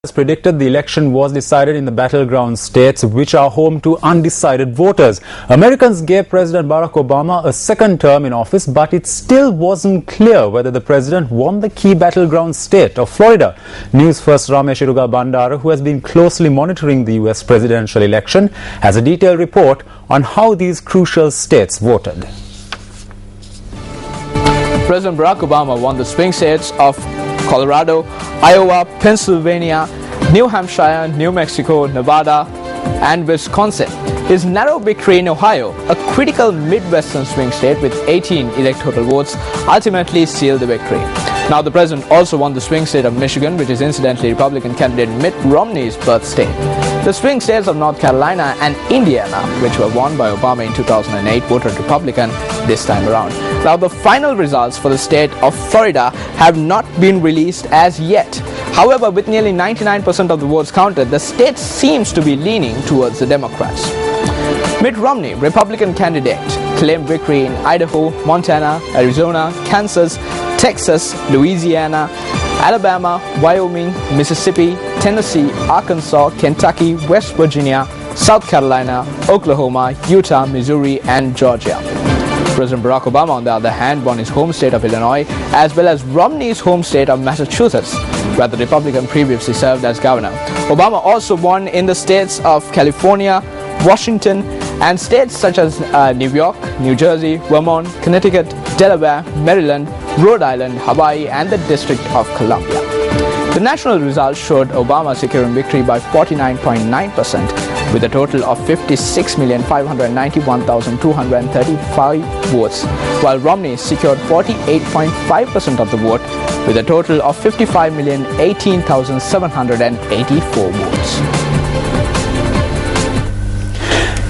As predicted, the election was decided in the battleground states, which are home to undecided voters. Americans gave President Barack Obama a second term in office, but it still wasn't clear whether the president won the key battleground state of Florida. News First Ramesh Irugal Bandara, who has been closely monitoring the US presidential election, has a detailed report on how these crucial states voted. President Barack Obama won the swing states of Colorado, Iowa, Pennsylvania, New Hampshire, New Mexico, Nevada, and Wisconsin. His narrow victory in Ohio, a critical Midwestern swing state with 18 electoral votes, ultimately sealed the victory. Now, the president also won the swing state of Michigan, which is incidentally Republican candidate Mitt Romney's birth state. The swing states of North Carolina and Indiana, which were won by Obama in 2008, voted Republican this time around. Now, the final results for the state of Florida have not been released as yet. However, with nearly 99% of the votes counted, the state seems to be leaning towards the Democrats. Mitt Romney, Republican candidate, claimed victory in Idaho, Montana, Arizona, Kansas, Texas, Louisiana, Alabama, Wyoming, Mississippi, Tennessee, Arkansas, Kentucky, West Virginia, South Carolina, Oklahoma, Utah, Missouri, and Georgia. President Barack Obama, on the other hand, won his home state of Illinois, as well as Romney's home state of Massachusetts, where the Republican previously served as governor. Obama also won in the states of California, Washington, and states such as New York, New Jersey, Vermont, Connecticut, Delaware, Maryland, Rhode Island, Hawaii, and the District of Columbia. The national results showed Obama securing victory by 49.9%, with a total of 56,591,235 votes, while Romney secured 48.5% of the vote, with a total of 55,018,784 votes.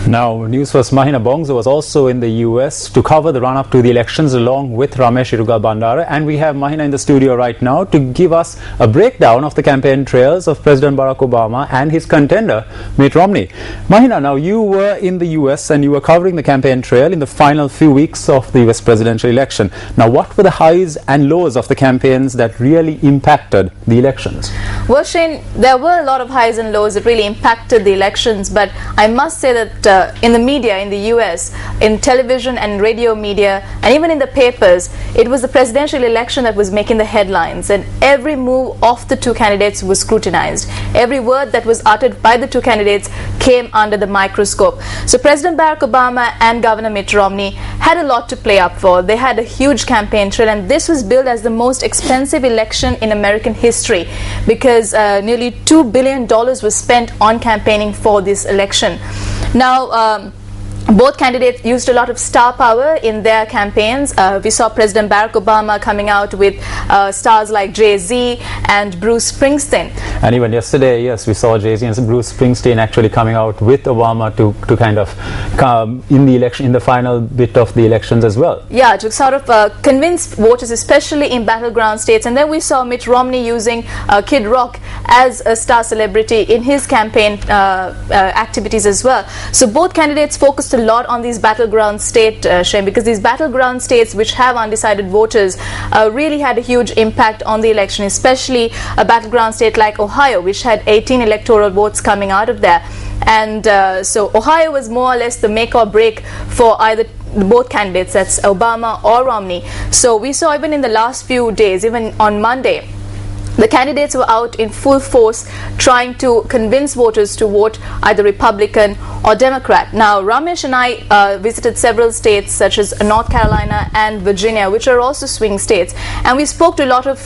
Now, News First Mahina Bongso was also in the US to cover the run-up to the elections along with Ramesh Irugal Bandara, and we have Mahina in the studio right now to give us a breakdown of the campaign trails of President Barack Obama and his contender, Mitt Romney. Mahina, now you were in the US and you were covering the campaign trail in the final few weeks of the US presidential election. Now, what were the highs and lows of the campaigns that really impacted the elections? Well, Shane, there were a lot of highs and lows that really impacted the elections, but I must say that in the media in the US, in television and radio media, and even in the papers, it was the presidential election that was making the headlines, and every move of the two candidates was scrutinized. Every word that was uttered by the two candidates came under the microscope. So President Barack Obama and Governor Mitt Romney had a lot to play up for. They had a huge campaign trail, and this was billed as the most expensive election in American history because nearly $2 billion was spent on campaigning for this election. Now, both candidates used a lot of star power in their campaigns. We saw President Barack Obama coming out with stars like Jay-Z and Bruce Springsteen. And even yesterday, yes, we saw Jay-Z and Bruce Springsteen actually coming out with Obama to kind of come in the election, in the final bit of the elections as well. Yeah, to sort of convince voters, especially in battleground states. And then we saw Mitt Romney using Kid Rock as a star celebrity in his campaign activities as well. So both candidates focused a lot on these battleground state, Shane, because these battleground states which have undecided voters really had a huge impact on the election, especially a battleground state like Ohio, which had 18 electoral votes coming out of there. And so Ohio was more or less the make or break for either both candidates, that's Obama or Romney. So we saw even in the last few days, even on Monday, the candidates were out in full force trying to convince voters to vote either Republican or Democrat. Now, Ramesh and I visited several states such as North Carolina and Virginia, which are also swing states. And we spoke to a lot of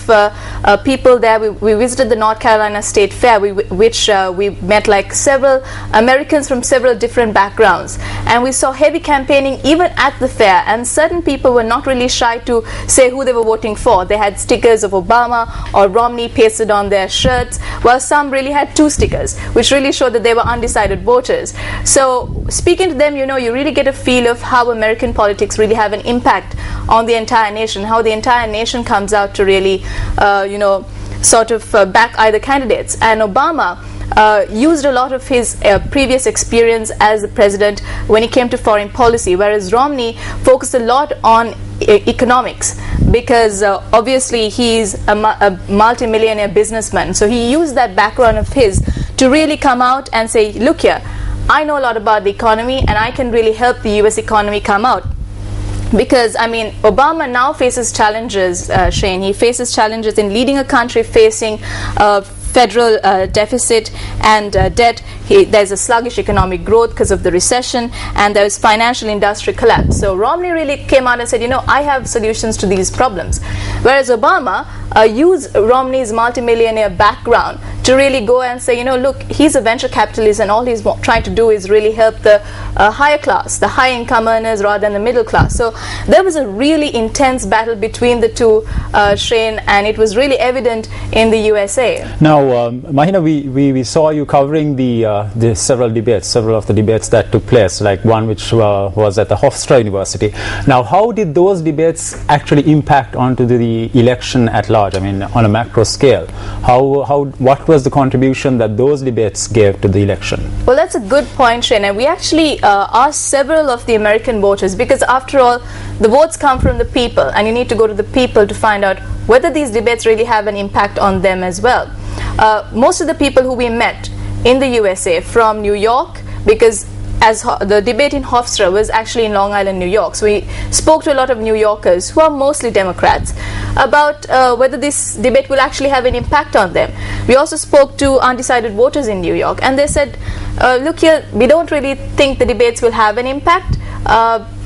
people there. We visited the North Carolina State Fair, which we met like several Americans from several different backgrounds. And we saw heavy campaigning even at the fair. And certain people were not really shy to say who they were voting for. They had stickers of Obama or Romney pasted on their shirts, while some really had two stickers, which really showed that they were undecided voters. So speaking to them, you know, you really get a feel of how American politics really have an impact on the entire nation, how the entire nation comes out to really, sort of back either candidates. And Obama used a lot of his previous experience as the president when he came to foreign policy, whereas Romney focused a lot on economics, because obviously he's a multi-millionaire businessman. So he used that background of his to really come out and say, look here, I know a lot about the economy and I can really help the US economy come out. Because, I mean, Obama now faces challenges, Shane. He faces challenges in leading a country facing federal deficit and debt. There's a sluggish economic growth because of the recession, and there's financial industry collapse. So Romney really came out and said, you know, I have solutions to these problems. Whereas Obama used Romney's multimillionaire background to really go and say, you know, look, he's a venture capitalist and all he's trying to do is really help the higher class, the high income earners rather than the middle class. So there was a really intense battle between the two, Shane, and it was really evident in the USA. Now, Mahina, we saw you covering the several of the debates that took place, like one which was at the Hofstra University. Now, how did those debates actually impact onto the election at large? I mean, on a macro scale, what was the contribution that those debates gave to the election? Well, that's a good point, Shane, and we actually asked several of the American voters, because after all, the votes come from the people, and you need to go to the people to find out whether these debates really have an impact on them as well. Most of the people who we met in the USA from New York, because as the debate in Hofstra was actually in Long Island, New York, so we spoke to a lot of New Yorkers who are mostly Democrats about whether this debate will actually have an impact on them. We also spoke to undecided voters in New York, and they said, look here, we don't really think the debates will have an impact,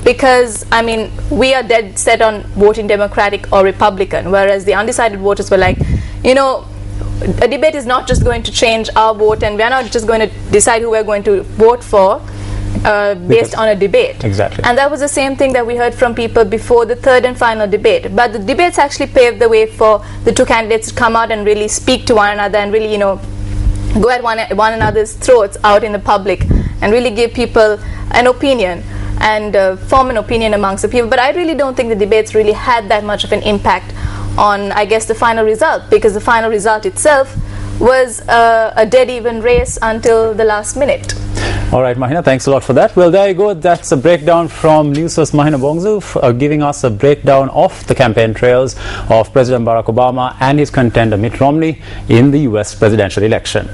because, I mean, we are dead set on voting Democratic or Republican, whereas the undecided voters were like, you know, a debate is not just going to change our vote, and we're not just going to decide who we're going to vote for based on a debate. Exactly. And that was the same thing that we heard from people before the third and final debate. But the debates actually paved the way for the two candidates to come out and really speak to one another and really, you know, go at one another's throats out in the public and really give people an opinion and form an opinion amongst the people. But I really don't think the debates really had that much of an impact on, I guess, the final result, because the final result itself was a dead even race until the last minute. All right, Mahina, thanks a lot for that. Well, there you go. That's a breakdown from NewsFirst Mahina Bongsu, giving us a breakdown of the campaign trails of President Barack Obama and his contender Mitt Romney in the US presidential election.